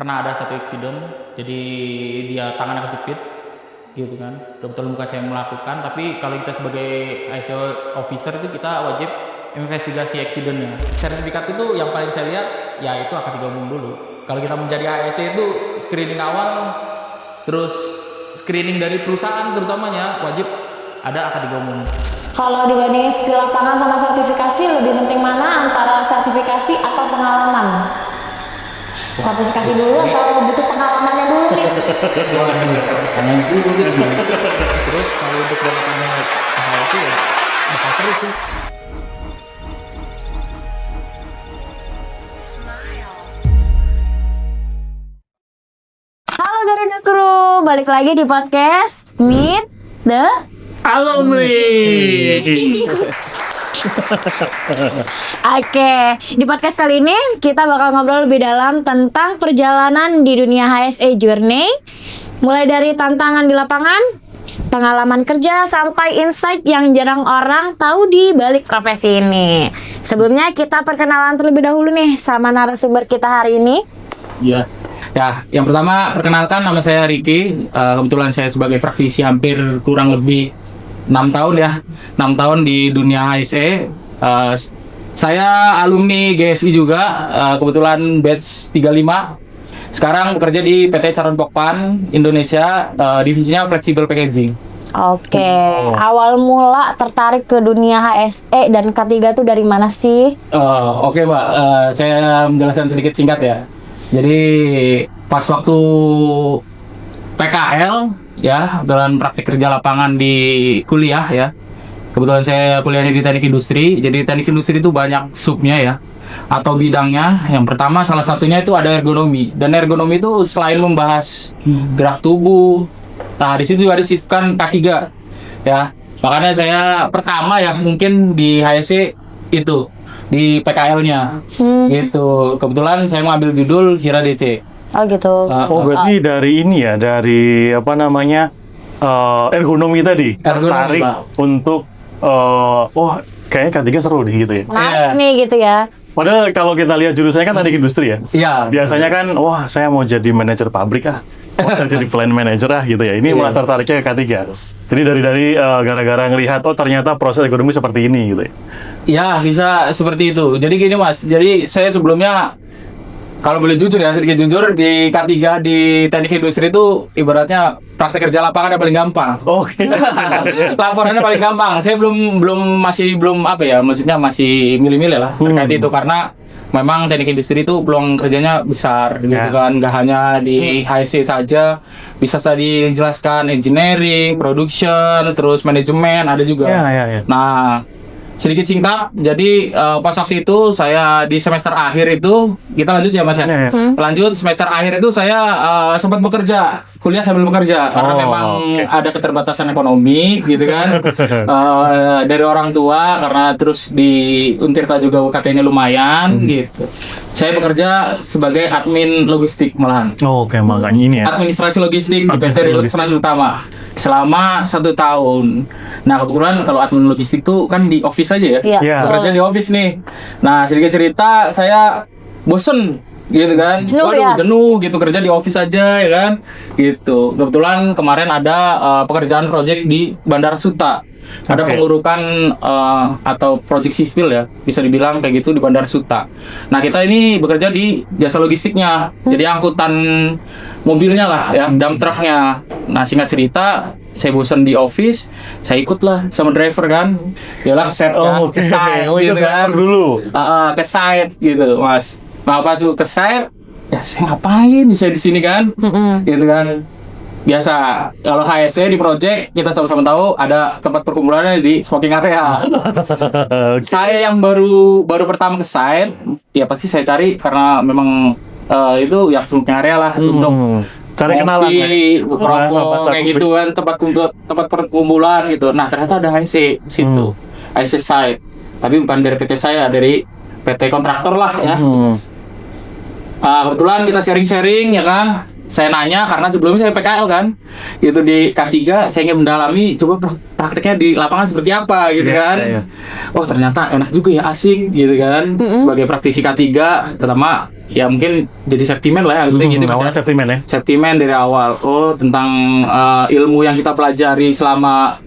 pernah ada satu eksiden, jadi dia tangannya kejepit gitu kan. Kebetulan bukan saya yang melakukan, tapi kalau kita sebagai ISO officer itu kita wajib investigasi eksidennya. Sertifikat itu yang paling saya lihat ya itu akan digabung dulu. Kalau kita menjadi ASC itu screening awal, terus screening dari perusahaan terutamanya wajib ada akan digabung. Kalau dibandingin skill lapangan sama sertifikasi, lebih penting mana antara sertifikasi atau pengalaman? Sertifikasi dulu atau butuh pengalamannya dulu nih? Terus kalau untuk dapetinnya hal itu ya bakal terus sih. Halo Garuda Crew, balik lagi di podcast Meet the Alumni. Oke, di podcast kali ini kita bakal ngobrol lebih dalam tentang perjalanan di dunia HSE Journey, mulai dari tantangan di lapangan, pengalaman kerja, sampai insight yang jarang orang tahu di balik profesi ini. Sebelumnya kita perkenalan terlebih dahulu nih sama narasumber kita hari ini. Ya, yang pertama perkenalkan, nama saya Ricky. Kebetulan saya sebagai praktisi hampir kurang lebih 6 tahun ya, 6 tahun di dunia HSE. Saya alumni GSI juga, kebetulan batch 35. Sekarang bekerja di PT Charon Pokpan Indonesia, divisinya Flexible Packaging. Oke, awal mula tertarik ke dunia HSE dan K3 tuh dari mana sih? Oke Mbak, saya menjelaskan sedikit singkat ya. Jadi pas waktu PKL ya, dalam praktik kerja lapangan di kuliah ya. Kebetulan saya kuliahnya di teknik industri. Jadi teknik industri itu banyak subnya ya, atau bidangnya. Yang pertama salah satunya itu ada ergonomi. Dan ergonomi itu selain membahas gerak tubuh, nah di situ juga disisipkan K3 ya. Makanya saya pertama ya mungkin di HSE itu di PKL-nya gitu. Kebetulan saya mengambil judul Hira DC. Oh gitu. Berarti dari ini ya, dari apa namanya ergonomi tadi. Ergonomi, tertarik Pak. untuk kayaknya K3 seru deh gitu ya. Menarik nih gitu ya. Padahal kalau kita lihat jurusannya kan teknik industri ya. Iya. Biasanya kan, wah saya mau jadi manajer pabrik saya jadi plant manager gitu ya. Ini malah tertariknya ke K3. Jadi dari gara-gara ngelihat ternyata proses ekonomi seperti ini gitu ya. Ya, bisa seperti itu. Jadi gini Mas, jadi saya sebelumnya kalau boleh jujur ya, sedikit jujur, di K3 di teknik industri itu ibaratnya praktek kerja lapangan yang paling gampang. Oke. Laporannya paling gampang. Saya masih belum apa ya, maksudnya masih milih-milih lah terkait itu, karena memang teknik industri itu peluang kerjanya besar gitu kan. Nggak hanya di HSE saja, bisa tadi dijelaskan engineering, production, terus manajemen ada juga. Ya. Nah, sedikit singkat, jadi pas waktu itu saya di semester akhir itu, kita lanjut ya Mas ya? Lanjut semester akhir itu saya sempat bekerja, kuliah sambil bekerja, karena memang ada keterbatasan ekonomi gitu kan. Dari orang tua, karena terus di Untirta juga UKT-nya lumayan gitu. Saya bekerja sebagai admin logistik malahan. Oke, makanya ini ya. Administrasi logistik di PT Relux Serangan Utama selama 1 tahun. Nah kebetulan kalau admin logistik tuh kan di office aja ya, Iya. bekerja di office nih. Nah sedikit cerita, saya bosen gitu kan, jenuh gitu kerja di office aja ya kan, gitu. Kebetulan kemarin ada pekerjaan proyek di Bandara Suta. Ada pengurukan atau proyek sipil ya, bisa dibilang kayak gitu di Bandara Suta. Nah kita ini bekerja di jasa logistiknya, jadi angkutan mobilnya lah ya, dump trucknya. Nah singkat cerita, saya bosan di office, saya ikutlah sama driver kan, yalah ke site ke site gitu kan, ke site gitu Mas. Nah pas ke site, ya saya ngapain saya di sini kan, gitu kan. Biasa kalau HSE di project kita sama-sama tahu ada tempat perkumpulannya di smoking area. Saya yang baru pertama ke site, ya pasti saya cari karena memang itu yang smoking area lah untuk cari kenalan rokok kayak gitu kan, tempat perkumpulan gitu. Nah ternyata ada HSE situ, HSE site, tapi bukan dari PT saya, dari PT kontraktor lah ya. Kebetulan kita sharing-sharing ya kan. Saya nanya karena sebelumnya saya PKL kan, gitu di K3, saya ingin mendalami coba prakteknya di lapangan seperti apa gitu kan. Oh ternyata enak juga ya, asing gitu kan. Sebagai praktisi K3, terutama ya mungkin jadi safety man lah ya, gitu Mas. Awalnya safety man ya. Safety man dari awal. Oh, tentang ilmu yang kita pelajari selama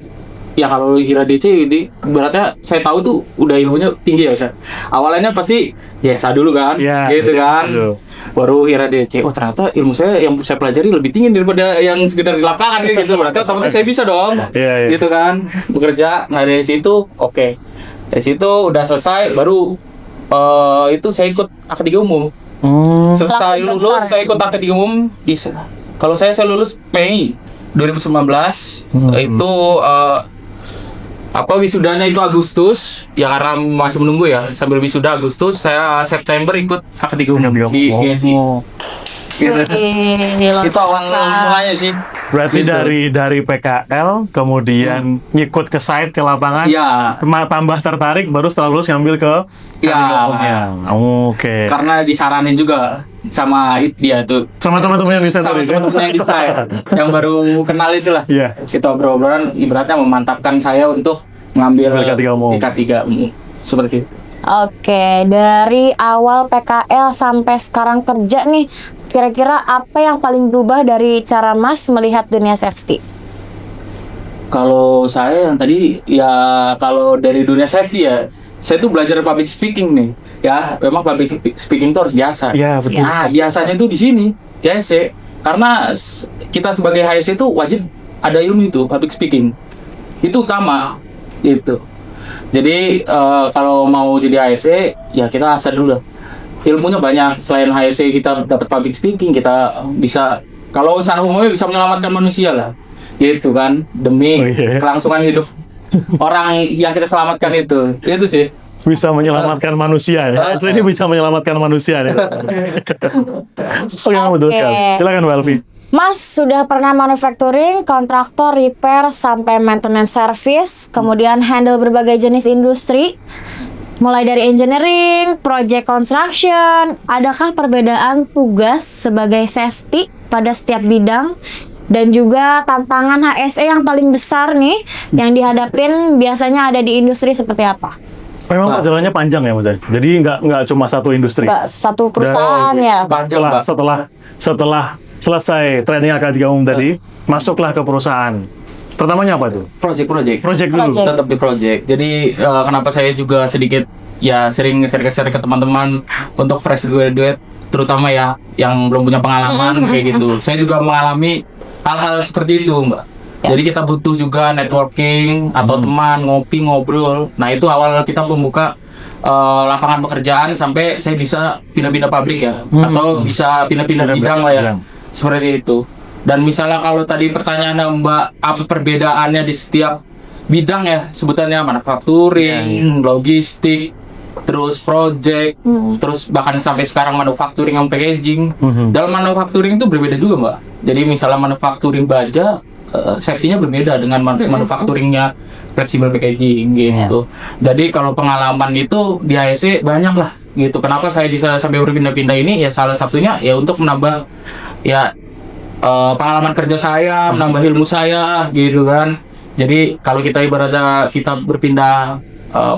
ya kalau Hira DC ini beratnya saya tahu tuh udah ilmunya tinggi ya, Mas. Awalnya pasti ya saya dulu kan, Ya, gitu kan. betul. Baru Hira DC, oh ternyata ilmu saya yang saya pelajari lebih tinggi daripada yang sekedar di lapangan gitu. Berarti otomatis saya bisa dong. Iya, iya. Gitu kan. Bekerja. Nah, dari situ oke. Dari situ udah selesai baru itu saya ikut akademi umum. Selesai Langsung lulus daftar. saya ikut akademi umum di kalau saya lulus Mei 2019 itu wisudanya itu Agustus ya, karena masih menunggu ya sambil wisuda Agustus, saya September ikut akademi umum di GSI. Gitu. Itu awal mulanya sih. Berarti Gitu. dari PKL kemudian ngikut ke site ke lapangan. Iya. Tambah tertarik baru setelah lulus ngambil ke Iya. umumnya. Oke. Karena disaranin juga sama dia tuh, Sama teman-teman yang bisa sama tadi. teman-teman yang desain yang baru kenal itulah. Iya. Kita obrol-obrolan ibaratnya memantapkan saya untuk ngambil K3 umum. K3 umum. Seperti itu. Oke, dari awal PKL sampai sekarang kerja nih, kira-kira apa yang paling berubah dari cara Mas melihat dunia safety? Kalau saya yang tadi ya, kalau dari dunia safety ya, saya tuh belajar public speaking nih. Ya, memang public speaking itu harus biasa. Iya, betul. Nah, biasanya itu di sini, di HSE. Karena kita sebagai HSE itu wajib ada ilmu itu, public speaking. Itu utama, gitu. Jadi kalau mau jadi HSE, ya kita asal dulu lah. Ilmunya banyak. Selain HSE kita dapat public speaking, kita bisa, kalau secara umumnya bisa menyelamatkan manusia lah. Gitu kan, demi Oh, iya. kelangsungan hidup orang yang kita selamatkan itu. Itu sih. Bisa menyelamatkan manusia ya. Ini bisa menyelamatkan manusia ya. Oke, betul Oke. sekali. Silakan Mbak Elvi. Mas sudah pernah manufacturing, kontraktor, repair, sampai maintenance service, kemudian handle berbagai jenis industri, mulai dari engineering, project construction. Adakah perbedaan tugas sebagai safety pada setiap bidang? Dan juga tantangan HSE yang paling besar nih, yang dihadapin biasanya ada di industri seperti apa? Memang perjalanannya panjang ya Mas. Jadi nggak cuma satu industri. Mbak, satu perusahaan ya? Panjang, Mbak. Setelah selesai training akademi umum tadi, masuklah ke perusahaan. Pertamanya apa tuh? Project Project dulu. Project. tetap di project. Jadi kenapa saya juga sedikit ya sering share ke teman-teman untuk fresh graduate, terutama ya yang belum punya pengalaman kayak gitu. Saya juga mengalami hal-hal seperti itu, Mbak. Jadi kita butuh juga networking atau teman, ngopi, ngobrol. Nah, itu awal kita membuka lapangan pekerjaan sampai saya bisa pindah-pindah pabrik ya, atau bisa pindah-pindah bidang lah ya. Seperti itu. Dan misalnya kalau tadi pertanyaan Mbak, apa perbedaannya di setiap bidang ya, sebutannya manufacturing, logistik, terus project, terus bahkan sampai sekarang manufacturing dan packaging. Dalam manufacturing itu berbeda juga, Mbak. Jadi misalnya manufacturing baja, safety-nya berbeda dengan manufacturingnya flexible packaging gitu. Jadi kalau pengalaman itu di HSE banyak lah gitu. Kenapa saya bisa sampai berpindah-pindah ini? Ya salah satunya ya untuk menambah ya pengalaman kerja saya, menambah ilmu saya gitu kan. Jadi kalau kita ibaratnya kita berpindah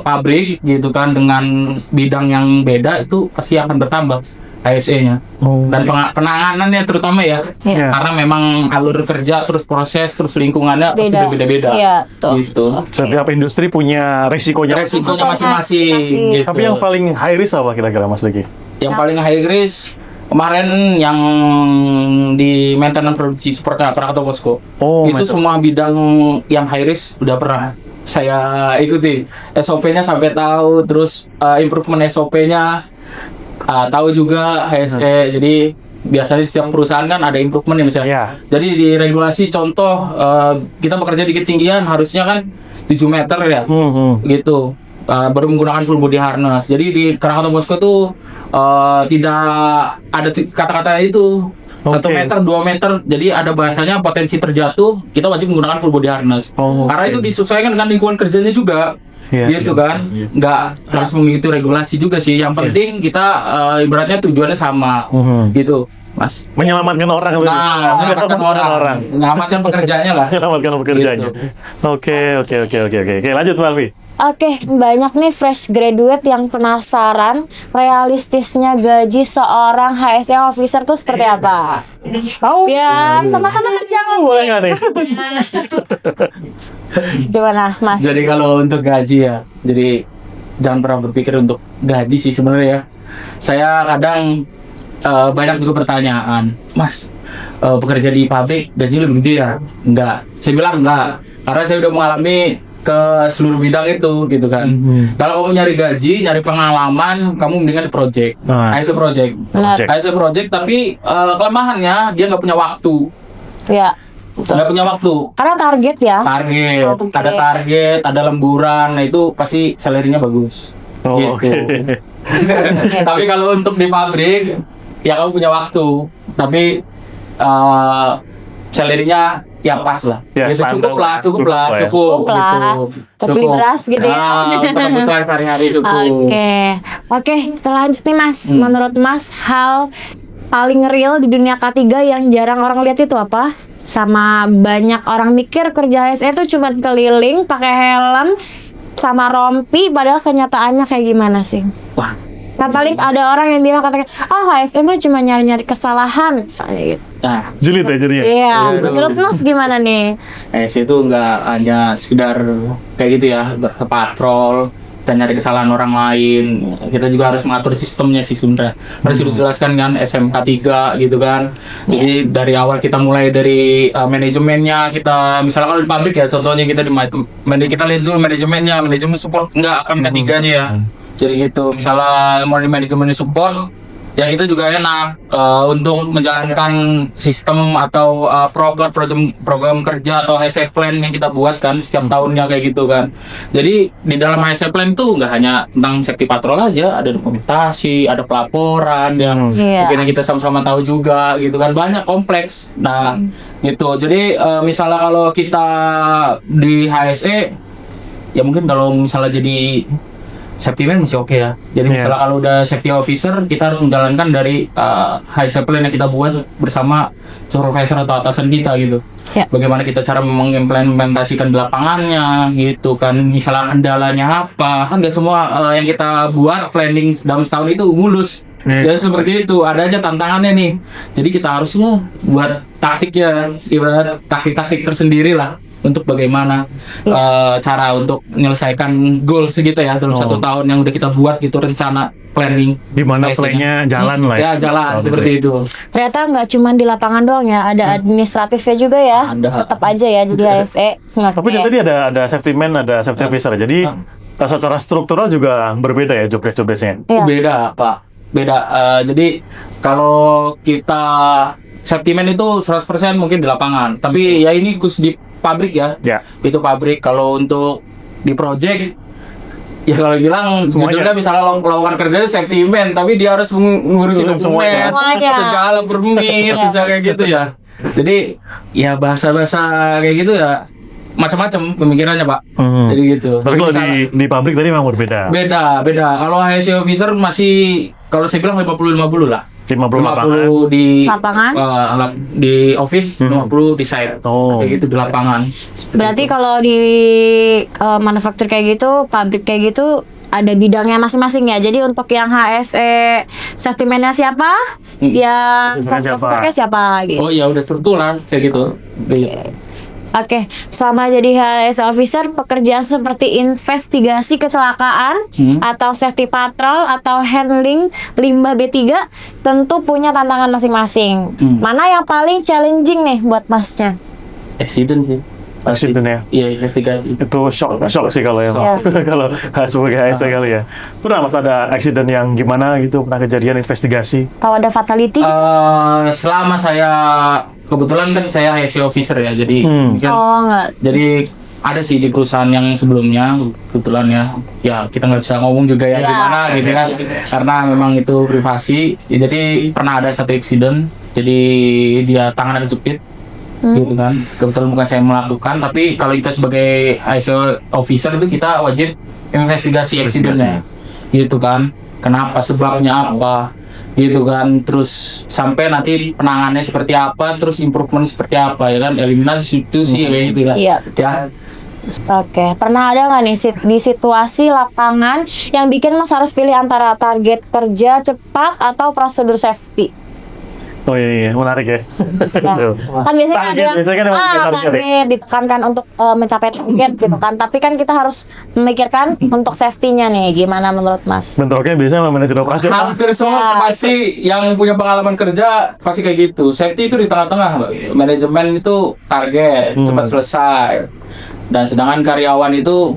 pabrik gitu kan dengan bidang yang beda, itu pasti akan bertambah HSE-nya. Dan penanganannya terutama ya. Iya. Karena memang alur kerja, terus proses, terus lingkungannya pasti Beda. berbeda-beda. Iya, betul. Gitu. Setiap industri punya resikonya. Resikonya masing-masing gitu. Tapi yang paling high risk apa kira-kira Mas Leki? Yang paling high risk kemarin yang di maintenance produksi seperti Krakatau Posko. Oh, itu maintenance. semua bidang yang high risk udah pernah saya ikuti. SOP-nya sampai tahu, terus improvement SOP-nya tahu juga HSE. Jadi biasanya setiap perusahaan kan ada improvement ya misalnya. Iya. Jadi di regulasi contoh kita bekerja di ketinggian harusnya kan 7 meter ya. Gitu. Baru menggunakan full body harness. Jadi di Krakatau Posko tuh tidak ada kata-kata itu. 1 meter, 2 meter, jadi ada bahasanya potensi terjatuh, kita wajib menggunakan full body harness. Karena itu disesuaikan dengan lingkungan kerjanya juga. Iya, Gitu iya, kan. iya. Nggak harus mengikuti regulasi juga sih. Yang penting kita ibaratnya tujuannya sama. Gitu, Mas. Menyelamatkan orang. Nah, menyelamatkan orang. Menyelamatkan pekerjaannya lah. Menyelamatkan pekerjaannya. Gitu. Oke, lanjut Mbak Elvi. Oke, banyak nih fresh graduate yang penasaran realistisnya gaji seorang HSE officer tuh seperti apa? Ya, sama-sama kerja Boleh nggak nih? gimana, Mas? Jadi kalau untuk gaji ya, jadi jangan pernah berpikir untuk gaji sih sebenarnya ya. Saya kadang banyak juga pertanyaan, Mas, bekerja di pabrik gaji lebih gede ya? Enggak. Saya bilang enggak, karena saya udah mengalami ke seluruh bidang itu gitu kan. Kalau kamu nyari gaji, nyari pengalaman, kamu mendingan di project. Nah. ASE project. Project. ASE project, tapi kelemahannya dia nggak punya waktu. Ya, Nggak punya waktu. karena target ya. Target, Oke. ada target, ada lemburan, nah itu pasti salary-nya bagus. Oh, Gitu. oke. Tapi kalau untuk di pabrik, ya kamu punya waktu, tapi salary-nya ya pas lah. Ya, Gitu, standar cukup lah, lah. cukup lah, Cukup lah ya. cukup Cukup lah. gitu. Untuk beli beras gitu ya. Untuk kebutuhan sehari-hari cukup. Oke, kita lanjut nih Mas. Menurut Mas, hal paling real di dunia K3 yang jarang orang lihat itu apa? Sama banyak orang mikir kerja HSE itu cuma keliling, pakai helm, sama rompi, padahal kenyataannya kayak gimana sih? Wah, Kan paling ada orang yang bilang katanya, HSE mah cuma nyari-nyari kesalahan, misalnya gitu. nah, Julid ya jadinya. Iya, menurut Mas gimana nih? ASE itu nggak hanya sekedar kayak gitu ya, berpatrol, kita nyari kesalahan orang lain. Kita juga harus mengatur sistemnya sih sebenarnya. Harus dijelaskan kan SMK 3 gitu kan. Jadi dari awal kita mulai dari manajemennya, kita misalnya kalau di pabrik ya contohnya kita kita lihat dulu manajemen support enggak akan ketiganya ya. Jadi gitu, misalnya mau di manajemen support, ya kita juga enak untuk menjalankan sistem atau program kerja atau HSE plan yang kita buat kan setiap tahunnya kayak gitu kan. Jadi di dalam HSE plan itu nggak hanya tentang safety patrol aja, ada dokumentasi, ada pelaporan yang Iya. mungkin kita sama-sama tahu juga gitu kan, banyak kompleks. Nah gitu, jadi misalnya kalau kita di HSE, ya mungkin kalau misalnya jadi safety man masih oke ya. Jadi Iya. misalnya kalau udah safety officer, kita harus menjalankan dari HSE plan yang kita buat bersama supervisor atau atasan kita gitu. Ya. Bagaimana kita cara mengimplementasikan di lapangannya gitu kan. Misalnya kendalanya apa, kan nggak semua yang kita buat planning dalam setahun itu mulus. Iya. Ya seperti itu, ada aja tantangannya nih. Jadi kita harusnya buat taktiknya, ibarat taktik-taktik tersendiri lah untuk bagaimana cara untuk menyelesaikan goal segitu ya dalam satu tahun yang udah kita buat gitu, rencana planning. Gimana Biasanya. playnya jalan lah Ya jalan seperti itu. Ternyata nggak cuma di lapangan doang ya, ada administratifnya juga ya. Ada. Tetap aja ya di HSE. Tapi Oke. tadi ada safety man, ada safety officer. Jadi secara struktural juga berbeda ya job desk-nya. Iya. Beda Pak, beda. Jadi kalau kita safety man itu 100% mungkin di lapangan, tapi ya ini khusus di pabrik ya. Ya. Itu pabrik. Kalau untuk di project, ya kalau bilang Semuanya. judulnya misalnya lowongan kerja safety man, tapi dia harus ngurusin dokumen, Semuanya. segala permit, bisa kayak gitu ya. Jadi ya bahasa-bahasa kayak gitu ya macam-macam pemikirannya Pak. Jadi gitu. Tapi kalau Misalnya- di pabrik tadi memang berbeda. beda. Kalau HSE officer masih, kalau saya bilang 50-50 lah. 50 lapangan. 50 di Lapangan. di office, 50 di site. Oh. Kayak gitu di lapangan. Berarti kalau di manufaktur kayak gitu, pabrik kayak gitu, ada bidangnya masing-masing ya. Jadi untuk yang HSE safety man-nya siapa? Yang safety Siapa? officer-nya siapa gitu. Oh iya udah struktural kayak gitu. Iya. Oke, selama jadi HSE officer, pekerjaan seperti investigasi kecelakaan atau safety patrol atau handling limbah B3 tentu punya tantangan masing-masing. Mana yang paling challenging nih buat Masnya? Accident sih. Pasti. Accident ya. Iya, investigasi. Itu shock sih kalau yang kalau sebagai HSE kali ya. Pernah Mas ada accident yang gimana gitu, pernah kejadian investigasi? Kalau ada fatality? Selama saya kebetulan kan saya HSE officer ya, jadi kan, Oh enggak. jadi ada sih di perusahaan yang sebelumnya kebetulan ya kita nggak bisa ngomong juga ya gimana gitu kan, karena memang itu privasi. Ya, jadi pernah ada satu accident, jadi dia tangannya kejepit gitu kan. Kebetulan bukan saya melakukan, tapi kalau kita sebagai HSE officer itu kita wajib investigasi accident-nya gitu kan, kenapa, sebabnya apa gitu kan, terus sampai nanti penanganannya seperti apa, terus improvement seperti apa ya kan, eliminasi substitusi kayak gitu kan. Iya. Ya Oke, pernah ada nggak nih di situasi lapangan yang bikin Mas harus pilih antara target kerja cepat atau prosedur safety? Oh iya, menarik ya. Nah, kan biasanya ada yang biasanya kan emang target ya. target ditekankan untuk mencapai target gitu kan. Tapi kan kita harus memikirkan untuk safety-nya nih. Gimana menurut Mas? Bentroknya biasanya sama manajer operasi. Hampir semua pasti yang punya pengalaman kerja pasti kayak gitu. Safety itu di tengah-tengah, Mbak. Manajemen itu target cepat selesai, dan sedangkan karyawan itu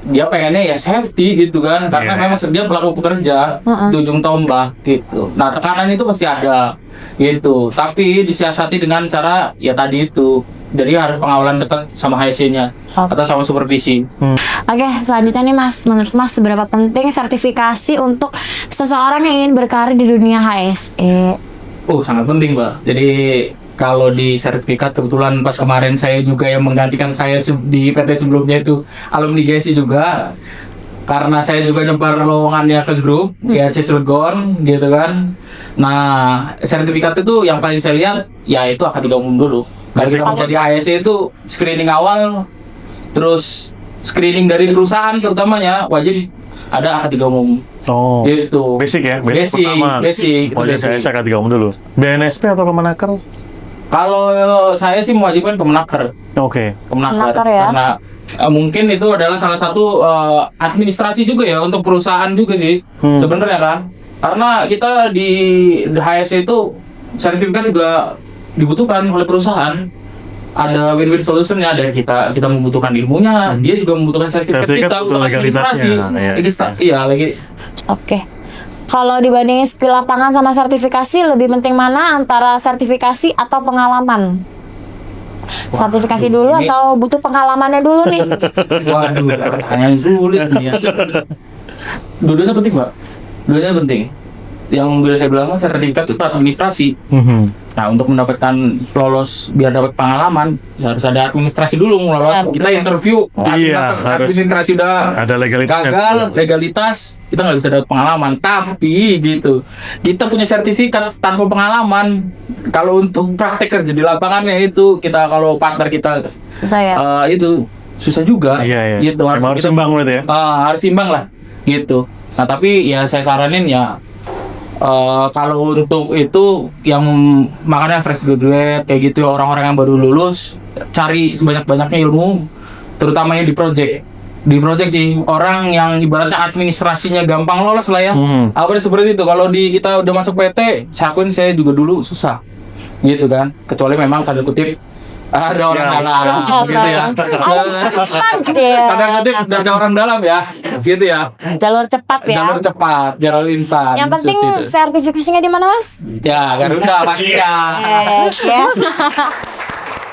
dia pengennya ya safety gitu kan, karena memang dia pelaku pekerja di ujung tombak gitu. Nah, tekanan itu pasti ada gitu, tapi disiasati dengan cara ya tadi itu. Jadi harus pengawalan dekat sama HSE-nya atau sama supervisi. Oke, selanjutnya nih Mas, menurut Mas seberapa penting sertifikasi untuk seseorang yang ingin berkarir di dunia HSE? Oh, sangat penting, Mbak. Jadi kalau di sertifikat, kebetulan pas kemarin saya juga yang menggantikan saya di PT sebelumnya itu alumni GSI juga, karena saya juga nyebar lowongannya ke grup ya Cilegon gitu kan. Nah, sertifikat itu yang paling saya lihat ya itu akademik umum dulu. Kalau kita mau jadi HSE itu screening awal, terus screening dari perusahaan terutamanya wajib ada akademik umum. Oh, Gitu. basic ya, Basic, pertama. basic, itu Oh, jadi basic. saya K3 umum dulu. BNSP atau Kemenaker? Kalau saya sih mewajibkan Kemenaker. Oke. Kemenaker ya. Karena mungkin itu adalah salah satu administrasi juga ya untuk perusahaan juga sih sebenarnya kan, karena kita di HSE itu sertifikat juga dibutuhkan oleh perusahaan. Ada win-win solutionnya, dari kita membutuhkan ilmunya, dia juga membutuhkan sertifikat Sertifikat kita untuk legalitasnya, administrasi. iya. Iya lagi. Oke. Kalau dibandingin skill lapangan sama sertifikasi, lebih penting mana antara sertifikasi atau pengalaman? Sertifikasi dulu ini- atau butuh pengalamannya dulu nih? Waduh, pertanyaan sulit nih ya. Dua-duanya penting, Mbak. Dua-duanya penting. Yang bisa saya bilang sertifikat itu administrasi. Nah, untuk mendapatkan lolos biar dapat pengalaman, ya harus ada administrasi dulu lolos. Kita interview, Iya, harus administrasi udah ada legalitasnya. gagal, legalitas, kita nggak bisa dapat pengalaman. Tapi gitu, kita punya sertifikat tanpa pengalaman. Kalau untuk praktek kerja di lapangannya itu, kita kalau partner kita Susah ya? itu susah juga. Iya, iya. Gitu, Emang harus imbang berarti ya? harus imbang lah, gitu. Nah, tapi ya saya saranin ya, kalau untuk itu yang makanya fresh graduate kayak gitu, orang-orang yang baru lulus, cari sebanyak-banyaknya ilmu, terutamanya di project. Di project sih, orang yang ibaratnya administrasinya gampang lolos lah ya. Apa seperti itu. Kalau di kita udah masuk PT, saya akuin saya juga dulu susah, gitu kan. Kecuali memang tanda kutip ada orang dalam, gitu ya. Tanda kutip ada orang dalam ya, gitu ya. Jalur cepat ya? Jalur cepat, jalur instan. Yang penting seperti itu. sertifikasinya di mana, Mas? Ya, Garuda pasti ya. Ya.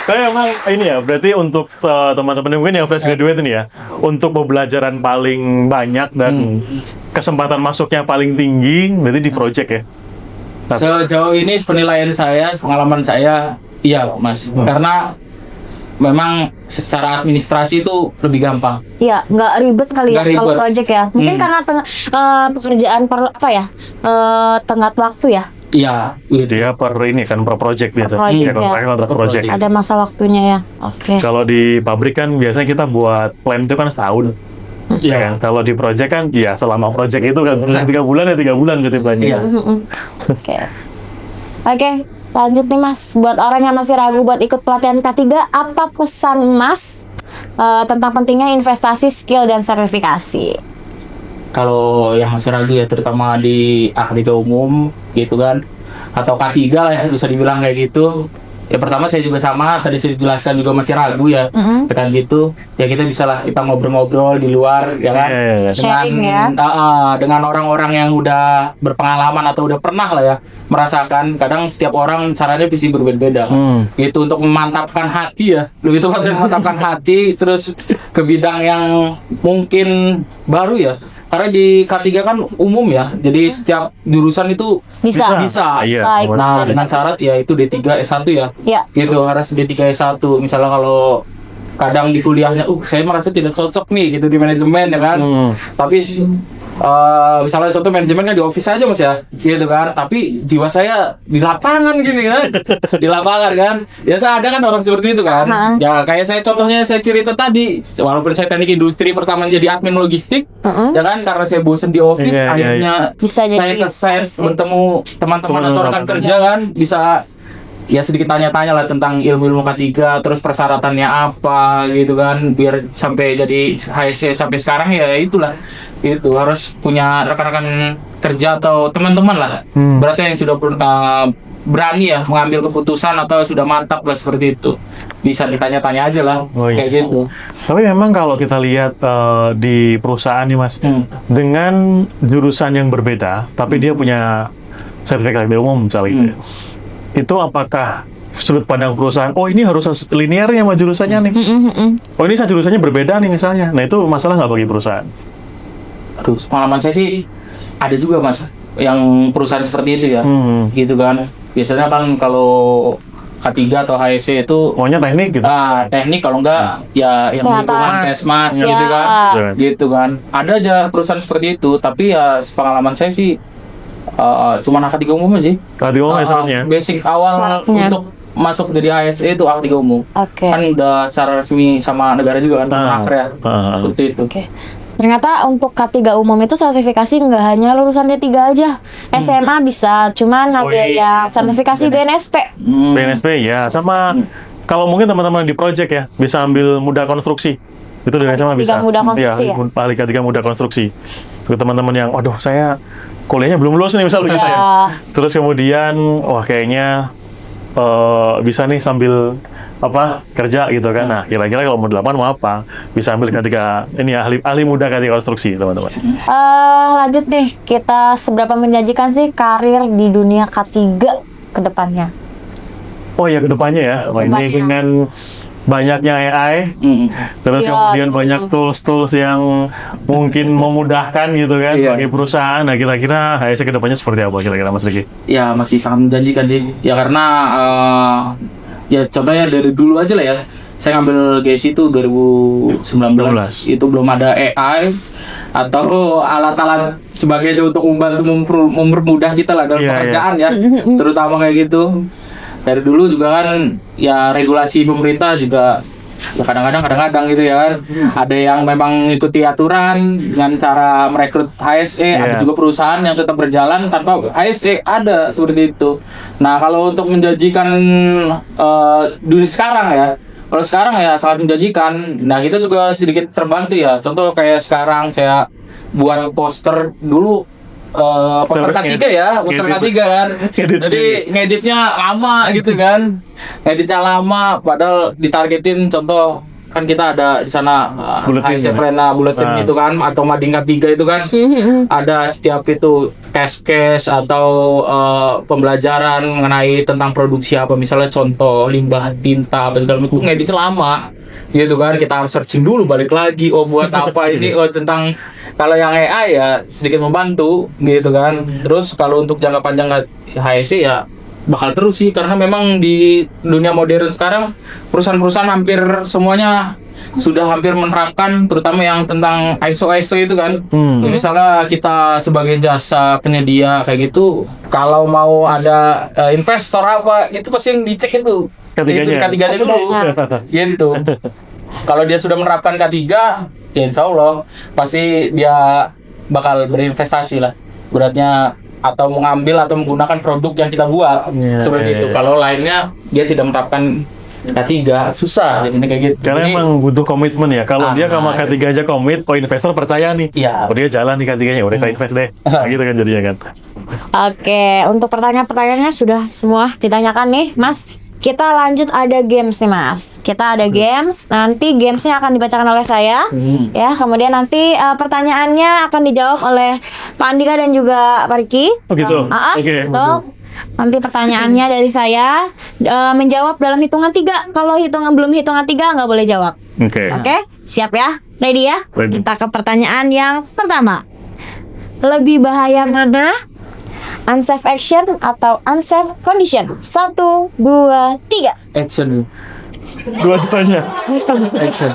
Tapi emang ini ya, berarti untuk teman-teman yang mungkin yang fresh graduate ini ya, untuk pembelajaran paling banyak dan kesempatan masuknya paling tinggi, berarti di project ya? Sejauh ini penilaian saya, pengalaman saya, iya Mas. Karena memang secara administrasi itu lebih gampang. Iya, nggak ribet kali ya Nggak kalau ribet. project ya. Mungkin karena pekerjaan tenggat waktu ya. Iya, gitu. Dia per ini kan per project biasa. project, Ya, kontrak Per project. project. Ada masa waktunya ya. Oke. Kalau di pabrik kan biasanya kita buat plan itu kan setahun. Iya. Ya kan? Kalau di project kan ya selama project itu kan 3 bulan ya 3 bulan gitu plannya. Iya. Oke. Oke, lanjut nih Mas. Buat orang yang masih ragu buat ikut pelatihan K3, apa pesan Mas tentang pentingnya investasi skill dan sertifikasi? Kalau yang masih ragu ya, terutama di akademika umum gitu kan, atau K3 lah ya bisa dibilang kayak gitu. Ya pertama saya juga sama, tadi saya jelaskan juga masih ragu ya, tekan gitu. Ya kita bisa lah, kita ngobrol-ngobrol di luar ya kan, Iya, iya. Sharing ya. dengan orang-orang yang udah berpengalaman atau udah pernah lah ya merasakan. Kadang setiap orang caranya pasti berbeda-beda kan. Gitu untuk memantapkan hati ya, lebih tepat memantapkan hati terus ke bidang yang mungkin baru ya. Karena di K3 kan umum ya, jadi setiap jurusan itu Bisa. bisa. Iya. Baik. Nah, Bisa. dengan syarat ya itu D3 S1 ya. Ya. Gitu, harus D3 S1. Misalnya kalau kadang di kuliahnya saya merasa tidak cocok nih gitu di manajemen ya kan. Tapi misalnya contoh manajemen kan di office aja Mas ya, gitu kan. Tapi jiwa saya di lapangan gini kan, di lapangan kan. Biasa ada kan orang seperti itu kan. Ya kayak contohnya saya cerita tadi, walaupun saya teknik industri pertama jadi admin logistik, ya kan karena saya bosen di office, akhirnya Bisa jadi saya ke sales bertemu teman-teman atau rekan kerja kan, bisa ya sedikit tanya-tanya lah tentang ilmu-ilmu K3, terus persyaratannya apa gitu kan, biar sampai jadi HSE sampai sekarang ya itulah. Itu harus punya rekan-rekan kerja atau teman-teman lah. Berarti yang sudah berani ya mengambil keputusan atau sudah mantap lah seperti itu. Bisa ditanya-tanya aja lah kayak gitu. Tapi memang kalau kita lihat di perusahaan nih Mas, dengan jurusan yang berbeda, tapi dia punya sertifikat akademi umum misalnya gitu ya. Itu apakah sudut pandang perusahaan, oh ini harus linearnya sama jurusannya nih. Oh ini jurusannya berbeda nih misalnya. Nah itu masalah nggak bagi perusahaan? Aduh, pengalaman saya sih ada juga Mas yang perusahaan seperti itu ya, gitu kan. Biasanya kan kalau K3 atau HSE itu maunya teknik gitu. Teknik kalau enggak ya yang lingkungan Kesmas gitu kan. Gitu kan. Ada aja perusahaan seperti itu, tapi ya pengalaman saya sih cuma K3 umum sih. K3 umum misalnya. Basic awal untuk masuk jadi HSE itu K3 umum. Kan udah secara resmi sama negara juga kan, Naker ya. Seperti itu. Ternyata untuk K3 umum itu sertifikasi nggak hanya lulusan D3 aja. SMA bisa, cuman ada yang sertifikasi BNSP. BNSP ya, sama kalau mungkin teman-teman di project ya, bisa ambil mudah konstruksi. Itu dari SMA bisa. Mudah konstruksi ya? Ahli K3 mudah konstruksi. Untuk teman-teman yang, waduh saya kuliahnya belum lulus nih misalnya gitu ya. Terus kemudian, wah kayaknya bisa nih sambil kerja gitu kan. Nah, kira-kira kalau mau 8 mau apa? Bisa ambil K3 ini ahli muda K3 konstruksi, teman-teman. Lanjut nih, kita seberapa menjanjikan sih karir di dunia K3 ke depannya? Oh ya, ke depannya ya. Wah, ini dengan banyaknya AI, terus kemudian banyak tools-tools yang mungkin memudahkan gitu kan bagi perusahaan. Nah, kira-kira HSE ke depannya seperti apa kira-kira Mas Riki? Ya, masih sangat menjanjikan sih. Ya karena ya contohnya dari dulu aja lah ya. Saya ngambil GSI itu 2019. Itu belum ada AI atau alat-alat sebagainya untuk membantu mempermudah kita lah dalam pekerjaan ya. Terutama kayak gitu. Dari dulu juga kan ya regulasi pemerintah juga ya kadang-kadang gitu ya kan. Ada yang memang ikuti aturan dengan cara merekrut HSE, ada juga perusahaan yang tetap berjalan tanpa HSE, ada seperti itu. Nah, kalau untuk menjanjikan dunia sekarang ya, kalau sekarang ya sangat menjanjikan. Nah, kita juga sedikit terbantu ya. Contoh kayak sekarang saya buat poster dulu, poster K3 ya, poster K3 kan. Jadi ngeditnya lama gitu kan. Ngeditnya lama padahal ditargetin, contoh kan kita ada di sana HSE Plena Bulletin itu kan, atau Mading K3 itu kan. Ada setiap itu case atau pembelajaran mengenai tentang produksi apa, misalnya contoh limbah tinta apa segala macam, ngeditnya lama. Gitu kan, kita harus searching dulu balik lagi, buat apa ini, tentang. Kalau yang AI ya sedikit membantu gitu kan. Terus kalau untuk jangka panjang HSE ya bakal terus sih, karena memang di dunia modern sekarang perusahaan-perusahaan hampir semuanya sudah hampir menerapkan, terutama yang tentang ISO itu kan. Misalnya kita sebagai jasa penyedia kayak gitu, kalau mau ada investor apa, itu pasti yang dicek itu K3-nya dulu gitu. Kalau dia sudah menerapkan K3, ya insya Allah pasti dia bakal berinvestasi lah beratnya, atau mengambil atau menggunakan produk yang kita buat seperti itu. Kalau lainnya dia tidak menerapkan K3, susah ini kayak gitu. Karena jadi, emang butuh komitmen ya. Kalau dia sama K3 aja komit, investor percaya nih. Oh dia jalan nih K3-nya, udah saya invest deh. Nah, gitu kan jadinya kan. Oke, untuk pertanyaan-pertanyaannya sudah semua ditanyakan nih, Mas. Kita lanjut, ada games nih Mas. Kita ada games. Nanti gamesnya akan dibacakan oleh saya. Ya, kemudian nanti pertanyaannya akan dijawab oleh Pak Andika dan juga Pak Riki. Oh gitu. Oke. Nanti pertanyaannya dari saya, menjawab dalam hitungan 3. Kalau belum hitungan 3 nggak boleh jawab. Oke, siap ya? Ready ya? Ready. Kita ke pertanyaan yang pertama. Lebih bahaya mana? Unsafe action atau unsafe condition? 1, 2, 3. Action. Dua-duanya. Action.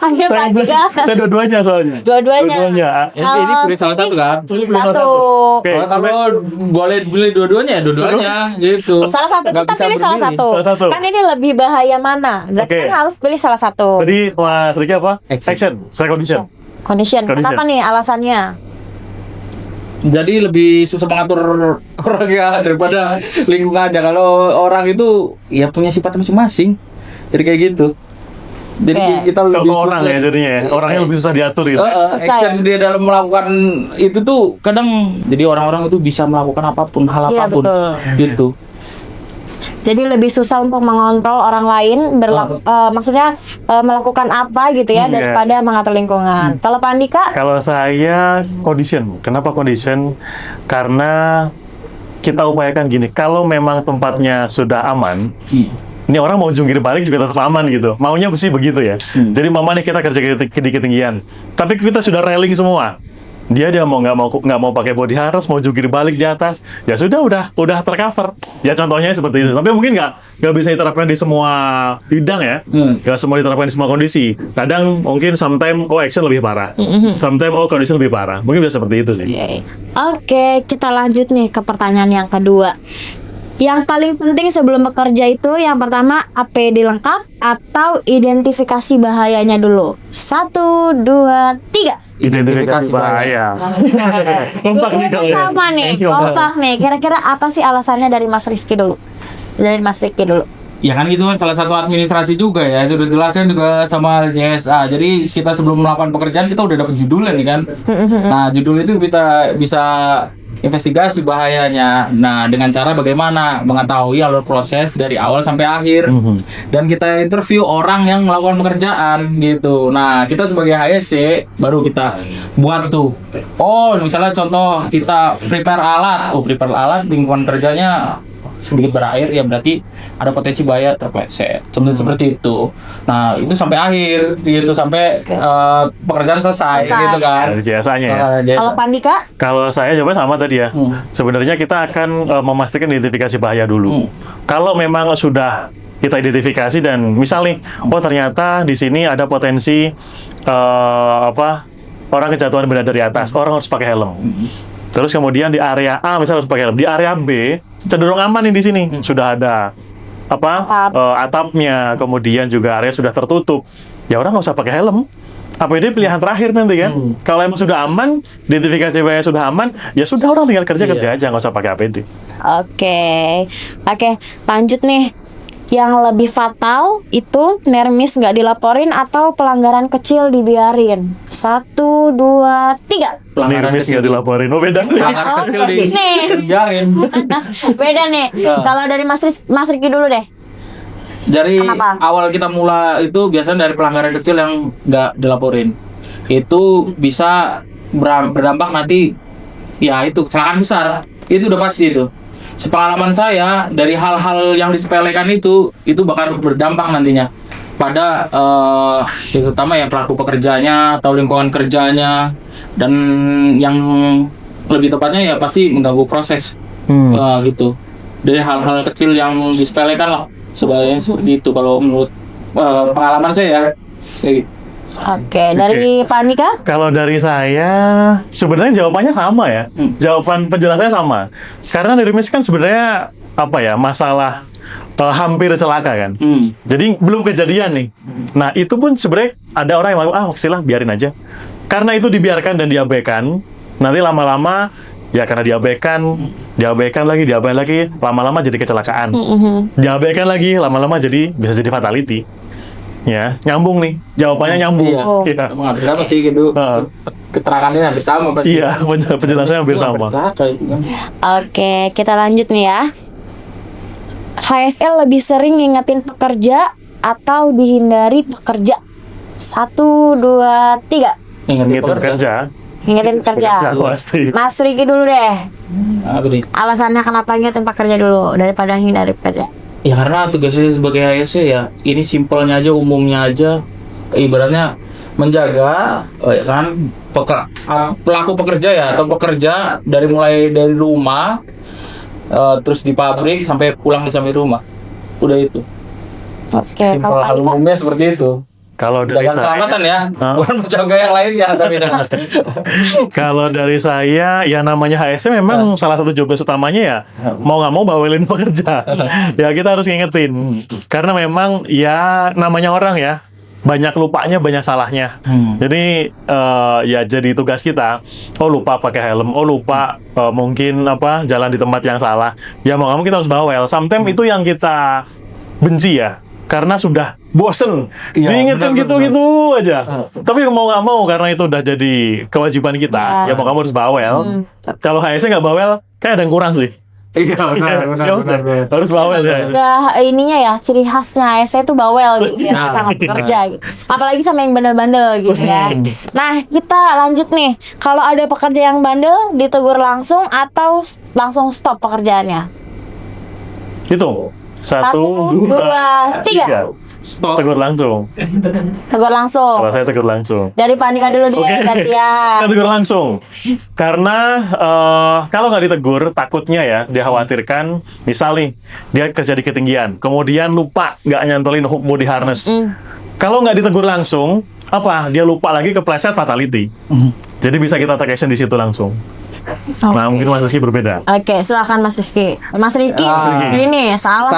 Ayo Pak Dika. Saya dua-duanya soalnya. Dua-duanya. Ini pilih salah satu kan? Ini pilih salah Satu. satu. Oke, Kalau boleh pilih dua-duanya ya dua-duanya gitu. Salah satu, Nggak kita bisa pilih salah berdiri. satu. Salah satu. Kan ini lebih bahaya mana? Berarti Oke. kan harus pilih salah satu. Tadi Mas Riki apa? Action. Saya condition. Condition. Kenapa nih alasannya? Jadi lebih susah mengatur orang ya daripada lingkungannya. Kalau orang itu ya punya sifat masing-masing. Jadi kayak gitu. Jadi Oke. kita lebih Kalau orang ya jadinya ya. Orangnya lebih susah diatur gitu. Susah action ya? dia dalam melakukan itu tuh kadang jadi orang-orang itu bisa melakukan apapun, hal Iya, apapun betul. gitu. Jadi lebih susah untuk mengontrol orang lain, maksudnya melakukan apa gitu ya, Iya. daripada mengatur lingkungan. Kalau Pak Andika, Kalau saya condition. Kenapa condition? Karena kita upayakan gini, kalau memang tempatnya sudah aman, ini orang mau jungkir balik juga tetap aman gitu. Maunya mesti begitu ya. Jadi mama nih kita kerja di ketinggian, tapi kita sudah railing semua. Dia mau nggak mau pakai body harness, mau jungkir balik di atas, ya sudah tercover. Ya contohnya seperti itu. Tapi mungkin nggak bisa diterapkan di semua bidang ya. Nggak semua diterapkan di semua kondisi. Kadang mungkin sometimes action lebih parah, sometimes kondisi lebih parah. Mungkin bisa seperti itu sih. oke, kita lanjut nih ke pertanyaan yang kedua. Yang paling penting sebelum bekerja itu yang pertama APD lengkap atau identifikasi bahayanya dulu. 1, 2, 3. Identifikasi bahaya. Kompak nih kalau ya. Sama nih, kompak nih. Kira-kira apa sih alasannya dari Mas Rizky dulu? Dari Mas Rizky dulu. Ya kan itu kan salah satu administrasi juga ya, sudah jelaskan juga sama JSA. Jadi kita sebelum melakukan pekerjaan kita udah dapat judulnya nih kan. Nah judul itu kita bisa investigasi bahayanya. Nah dengan cara bagaimana mengetahui alur proses dari awal sampai akhir. Dan kita interview orang yang melakukan pekerjaan gitu. Nah kita sebagai HSC baru kita buat tuh. Oh misalnya contoh kita prepare alat. Prepare alat lingkungan kerjanya sedikit berair ya berarti ada potensi bahaya terpleset. Contoh seperti itu. Nah, itu sampai akhir gitu sampai pekerjaan selesai gitu kan. Dari JSA-nya ya. Kalau Pak Andika? Kalau saya jawabannya sama tadi ya. Sebenarnya kita akan memastikan identifikasi bahaya dulu. Kalau memang sudah kita identifikasi dan misal nih, ternyata di sini ada potensi orang kejatuhan benda dari atas, orang harus pakai helm. Terus kemudian di area A misalnya harus pakai helm, di area B cenderung aman nih di sini. Sudah ada atapnya, kemudian juga area sudah tertutup. Ya orang nggak usah pakai helm. APD pilihan terakhir nanti kan. Kalau emang sudah aman, identifikasi bahaya sudah aman, ya sudah orang tinggal kerja aja, nggak usah pakai APD. Oke, lanjut nih. Yang lebih fatal itu nermis nggak dilaporin atau pelanggaran kecil dibiarin. 1, 2, 3. Pelanggaran Nermis kecil nggak dilaporin. Beda. Pelanggaran kecil Nih. dibiarin. Beda nih. Kalau dari Mas Riki dulu deh. Jadi Kenapa? awal kita mulai itu biasanya dari pelanggaran kecil yang nggak dilaporin. Itu bisa berdampak nanti ya itu kecelakaan besar. Itu udah pasti itu. Sepengalaman saya dari hal-hal yang disepelekan itu bakal berdampak nantinya pada terutama yang pelaku pekerjanya atau lingkungan kerjanya dan yang lebih tepatnya ya pasti mengganggu proses gitu. Dari hal-hal kecil yang disepelekan lah sebagai seperti itu kalau menurut pengalaman saya ya. Oke, dari Pak Andika? Kalau dari saya, sebenarnya jawabannya sama ya. Jawaban penjelasannya sama. Karena nermis kan sebenarnya masalah hampir celaka kan. Jadi belum kejadian nih. Nah itu pun sebenarnya ada orang yang bilang, maksilah biarin aja. Karena itu dibiarkan dan diabaikan, nanti lama-lama ya karena diabaikan lagi, lama-lama jadi kecelakaan. Diabaikan lagi, lama-lama jadi bisa jadi fatality. Ya, nyambung nih. Jawabannya nyambung. Iya. Hampir sama sih gitu. Keterangannya hampir sama pasti. Iya, penjelasannya hampir sama. Oke, kita lanjut nih ya. HSL lebih sering ngingetin pekerja atau dihindari pekerja? 1, 2, 3. Ingat bekerja. Ngingetin pekerja. Pasti. Mas Riki dulu deh. Apa nih? Alasannya kenapa ngingetin pekerja dulu daripada hindari pekerja? Ya karena tugasnya sebagai HSC ya ini simpelnya aja, umumnya aja, ibaratnya menjaga kan pelaku pekerja ya atau pekerja mulai dari rumah terus di pabrik sampai pulang sampai rumah, udah itu. Oke, Simpel kalau Pak hal Andika? umumnya seperti itu. Kalau dari Jaga keselamatan ya, bukan menjaga yang lainnya tapi Kalau dari saya, ya namanya HSE memang salah satu job utamanya ya mau nggak mau bawelin pekerja. Ya kita harus ngingetin, karena memang ya namanya orang ya banyak lupanya, banyak salahnya. Jadi ya jadi tugas kita. Oh lupa pakai helm, oh lupa mungkin jalan di tempat yang salah. Ya mau nggak mau kita harus bawel. Sometimes itu yang kita benci ya. Karena sudah bosen, diingetin gitu-gitu aja. Tapi mau nggak mau, karena itu udah jadi kewajiban kita, ya mau kamu harus bawel. Kalau HSE nggak bawel, kayak ada yang kurang sih. Iya benar. Harus bawel ya. Udah ininya ya, ciri khasnya ASE itu bawel gitu ya, sangat bekerja gitu. Apalagi sama yang bandel-bandel gitu ya. Nah, kita lanjut nih. Kalau ada pekerja yang bandel, ditegur langsung atau langsung stop pekerjaannya? Itu 1, 2, 3. Stop. Tegur langsung. Tegur langsung. Kalau saya tegur langsung. Dari Pandika dulu deh, gantian. Saya tegur langsung. Karena kalau nggak ditegur, takutnya ya, dia khawatirkan, misal nih, dia kerja di ketinggian, kemudian lupa nggak nyantolin hook body harness. Kalau nggak ditegur langsung, dia lupa lagi kepleset fatality. Jadi bisa kita take action di situ langsung. Nah, mungkin Mas Rizky berbeda. Oke, silakan Mas Rizky. Mas Riki, ini salah.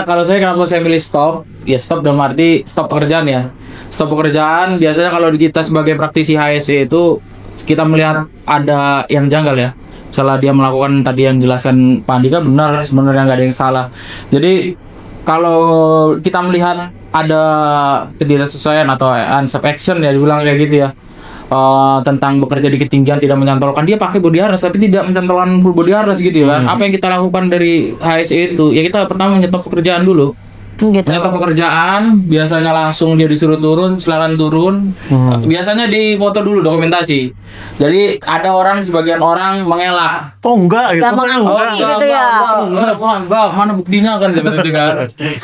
Kalau saya kenapa saya milih stop? Ya stop dalam arti stop pekerjaan ya. Stop pekerjaan biasanya kalau kita sebagai praktisi HSE itu kita melihat ada yang janggal ya. Setelah dia melakukan tadi yang jelaskan Pak Andika benar, sebenarnya nggak ada yang salah. Jadi kalau kita melihat ada ketidaksesuaian atau unsafe action ya dibilang kayak gitu ya. Tentang bekerja di ketinggian tidak menyantolkan, dia pakai body harness tapi tidak mencantolkan full body harness gitu kan. Apa yang kita lakukan dari HSE itu ya kita pertama menyetop pekerjaan dulu. Gitu. Menyetop pekerjaan biasanya langsung dia disuruh turun, silakan turun. Biasanya di foto dulu dokumentasi. Jadi ada sebagian orang mengelak. Oh enggak, gitu. Gak mengakui gitu ya. Enggak, mana buktinya kan seperti itu kan.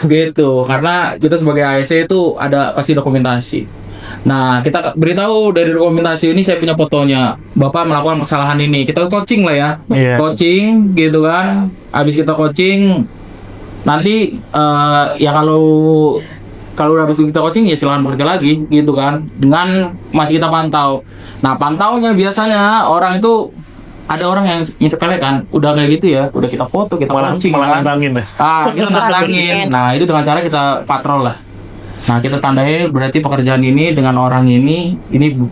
Gitu. Karena kita sebagai HSE itu ada pasti dokumentasi. Nah, kita beritahu dari dokumentasi ini saya punya fotonya. Bapak melakukan kesalahan ini. Kita coaching lah ya. Coaching gitu kan. Habis kita coaching nanti ya kalau udah habis kita coaching ya silakan bekerja lagi gitu kan. Dengan masih kita pantau. Nah, pantaunya biasanya orang itu ada orang yang menyepelekan, udah kayak gitu ya, udah kita foto, kita coaching kan. Kita tantangin. Nah, itu dengan cara kita patrol lah. Nah, kita tandai berarti pekerjaan ini dengan orang ini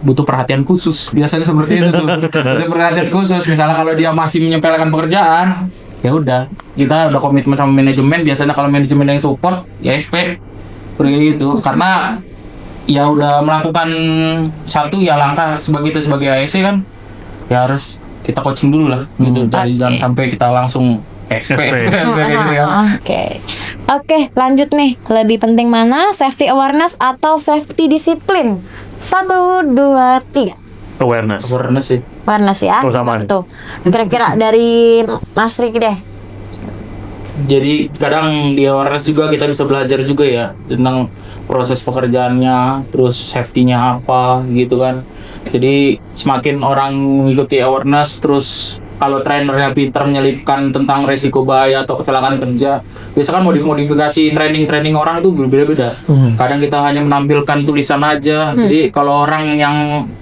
butuh perhatian khusus. Biasanya seperti itu tuh. Butuh perhatian khusus. Misalnya kalau dia masih menyepelekan pekerjaan, ya udah, kita udah komitmen sama manajemen. Biasanya kalau manajemen yang support, ya SP. Udah kayak gitu. Karena ya udah melakukan satu ya langkah sebagai ASE kan, ya harus kita coaching dulu lah gitu. Jangan sampai kita langsung gitu ya. Oke, lanjut nih. Lebih penting mana? Safety awareness atau safety disiplin? 1, 2, 3. Awareness sih. Awareness ya. Sama nih. Tuh. Kira-kira dari Mas Riki deh. Jadi kadang di awareness juga kita bisa belajar juga ya tentang proses pekerjaannya, terus safety-nya apa gitu kan. Jadi semakin orang mengikuti awareness, terus kalau trainernya pintar menyelipkan tentang resiko bahaya atau kecelakaan kerja, biasanya kan modifikasi training orang itu berbeda-beda. Kadang kita hanya menampilkan tulisan aja. Jadi kalau orang yang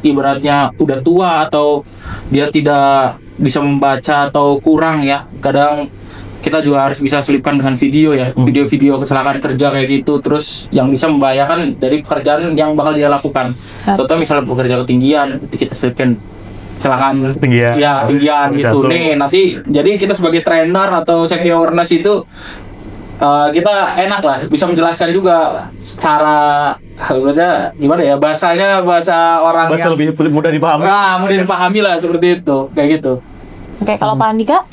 ibaratnya udah tua atau dia tidak bisa membaca atau kurang ya, kadang kita juga harus bisa selipkan dengan video ya, video-video kecelakaan kerja kayak gitu, terus yang bisa membahayakan dari pekerjaan yang bakal dia lakukan. Contoh misalnya bekerja ketinggian, itu kita selipkan kecelakaan ketinggian gitu. Nih nanti jadi kita sebagai trainer atau safety awareness itu kita enak lah bisa menjelaskan juga secara gimana ya, bahasa orang yang lebih mudah dipahami. Mudah dipahami lah seperti itu, kayak gitu. Oke, kalau Pak Andika?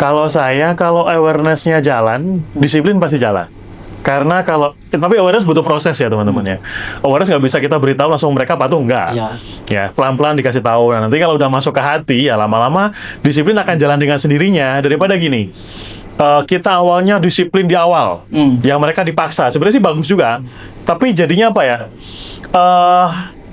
Kalau awareness-nya jalan, disiplin pasti jalan. Karena tapi awareness butuh proses ya teman-teman ya. Awareness nggak bisa kita beritahu langsung mereka patuh, enggak. Ya, pelan-pelan dikasih tahu. Nah, nanti kalau udah masuk ke hati, ya lama-lama disiplin akan jalan dengan sendirinya. Daripada gini, kita awalnya disiplin di awal, yang mereka dipaksa. Sebenarnya sih bagus juga, tapi jadinya apa ya?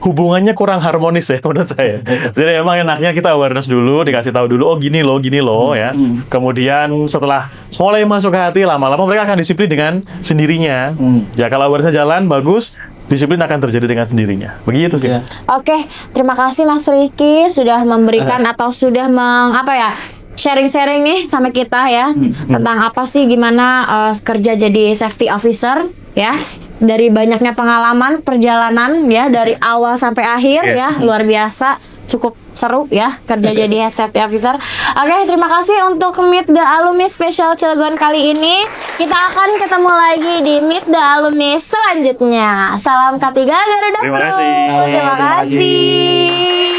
Hubungannya kurang harmonis ya menurut saya. Jadi emang enaknya kita awareness dulu, dikasih tahu dulu, oh gini loh ya. Kemudian setelah mulai masuk ke hati, lama-lama mereka akan disiplin dengan sendirinya. Ya kalau awareness jalan bagus, disiplin akan terjadi dengan sendirinya. Begitu sih. Iya. Oke, terima kasih Mas Riki sudah memberikan atau sudah sharing-sharing nih sama kita ya tentang apa sih gimana kerja jadi safety officer ya, dari banyaknya pengalaman perjalanan ya dari awal sampai akhir ya, luar biasa, cukup seru ya kerja jadi safety officer. Oke, terima kasih untuk Meet the Alumni Special Cilegon kali ini. Kita akan ketemu lagi di Meet the Alumni selanjutnya. Salam K3 Garuda Terima Pro. kasih. Terima Terima kasih. kasih.